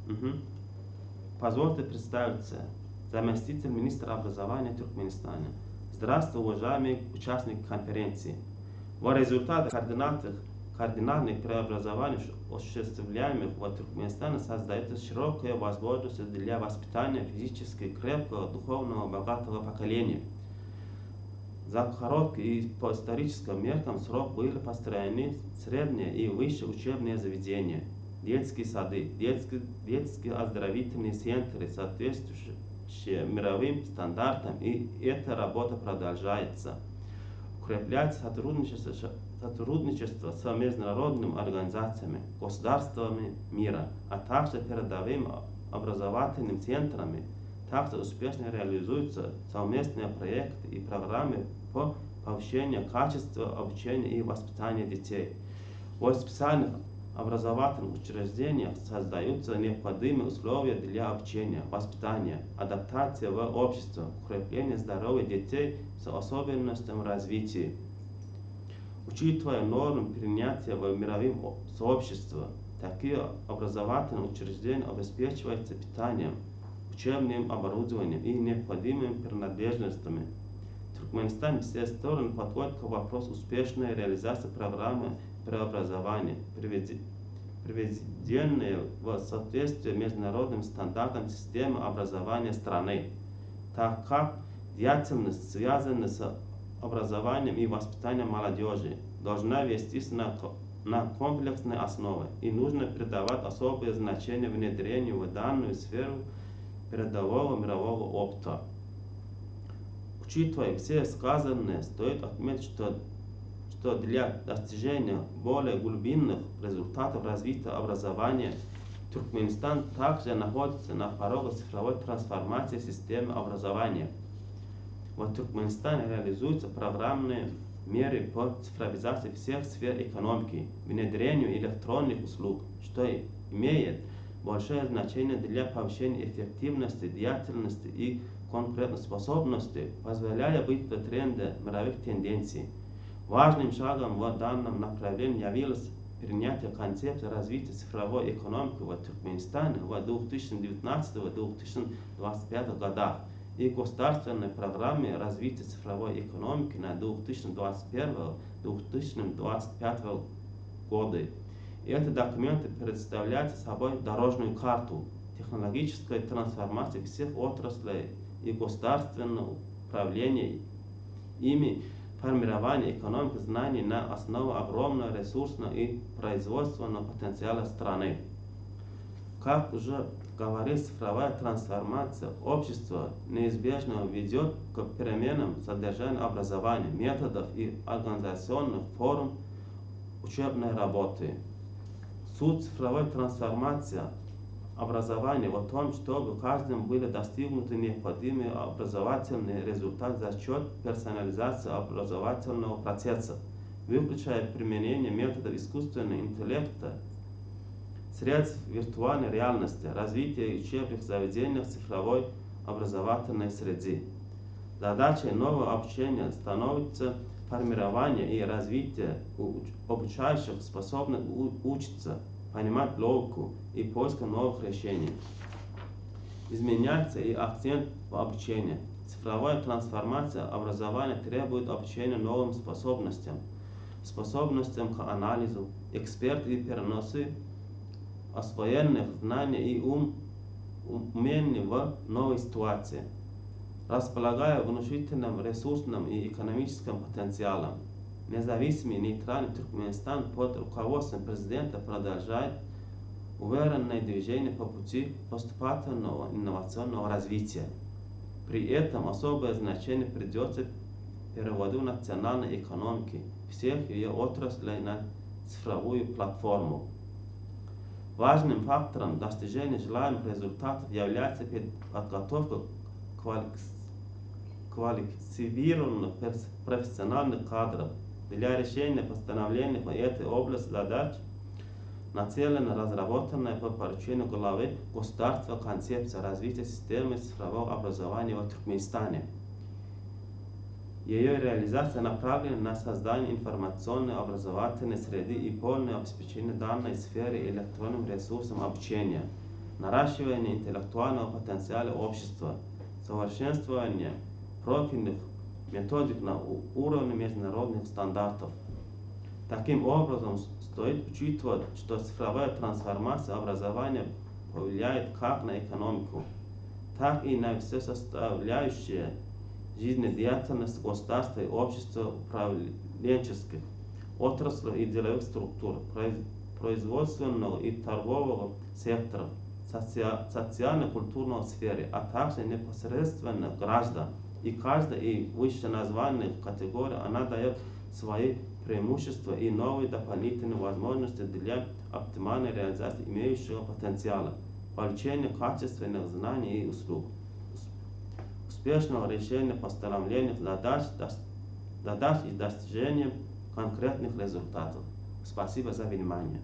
Мгм. Позвольте представиться. Заместитель министра образования Туркменистана. Здравствуйте, уважаемые участники конференции. В результате кардинальных преобразований, осуществляемых в Туркменистане, создается широкая возможность для воспитания физически крепкого, духовного, богатого поколения. За короткий и по историческим меркам срок были построены средние и высшие учебные заведения, детские сады, детские оздоровительные центры, соответствующие мировым стандартам, и эта работа продолжается. Укреплять сотрудничество с международными организациями, государствами мира, а также передовыми образовательными центрами. Также успешно реализуются совместные проекты и программы по повышению качества обучения и воспитания детей. В специальных образовательных учреждениях создаются необходимые условия для обучения, воспитания, адаптации в общество, укрепления здоровья детей с особенностями развития. Учитывая нормы принятия в мировом сообществе, такие образовательные учреждения обеспечиваются питанием, учебным оборудованием и необходимыми принадлежностями. Туркменистан все стороны подходит к вопросу успешной реализации программы преобразования, приведенные в соответствие международным стандартам системы образования страны, так как деятельность, связанная с образованием и воспитанием молодежи, должна вестись на комплексной основе, и нужно придавать особое значение внедрению в данную сферу передового мирового опыта. Учитывая все сказанное, стоит отметить, что для достижения более глубинных результатов развития образования Туркменистан также находится на пороге цифровой трансформации системы образования. В Туркменистане реализуются программные меры по цифровизации всех сфер экономики, внедрению электронных услуг, что имеет большое значение для повышения эффективности деятельности и конкурентоспособности, позволяя быть в тренде мировых тенденций. Важным шагом в данном направлении явилось принятие концепции развития цифровой экономики в Туркменистане в 2019-2025 годах и государственной программе развития цифровой экономики на 2021-2025 годы. Эти документы представляют собой дорожную карту технологической трансформации всех отраслей и государственного управления ими, формирование экономики знаний на основе огромного ресурсного и производственного потенциала страны. Как уже говорится, цифровая трансформация общества неизбежно ведет к переменам содержания образования, методов и организационных форм учебной работы. Суть цифровой трансформации образования в том, чтобы каждому были достигнуты необходимые образовательные результаты за счет персонализации образовательного процесса, выключая применение методов искусственного интеллекта, средств виртуальной реальности, развития учебных заведений в цифровой образовательной среде. Задачей нового обучения становится формирование и развитие обучающих, способных учиться, понимать логику и поиск новых решений. Изменяется и акцент в обучении. Цифровая трансформация образования требует обучения новым способностям к анализу, эксперт и переносы освоенных знаний и умений в новой ситуации, располагая внушительным ресурсным и экономическим потенциалом. Независимый нейтральный Туркменистан под руководством президента продолжает уверенное движение по пути поступательного инновационного развития. При этом особое значение придется переводу национальной экономики всех ее отраслей на цифровую платформу. Важным фактором достижения желаемых результатов является подготовка квалифицированных профессиональных кадров. Для решения постановленных в этой области задач нацелена разработанная по поручению главы государства концепция развития системы цифрового образования в Туркменистане. Ее реализация направлена на создание информационной образовательной среды и полное обеспечение данной сферы электронным ресурсом обучения. наращивание интеллектуального потенциала общества, совершенствование профильных методик на уровне международных стандартов. Таким образом, стоит учитывать, что цифровая трансформация образования повлияет как на экономику, так и на все составляющие жизнедеятельности государства и общества управленческих отраслей и деловых структур, производственного и торгового секторов, социально-культурной сферы, а также непосредственно граждан. И каждой из вышеназванных категорий она дает свои преимущества и новые дополнительные возможности для оптимальной реализации имеющего потенциала, получения качественных знаний и услуг, успешного решения поставленных задач и достижения конкретных результатов. Спасибо за внимание.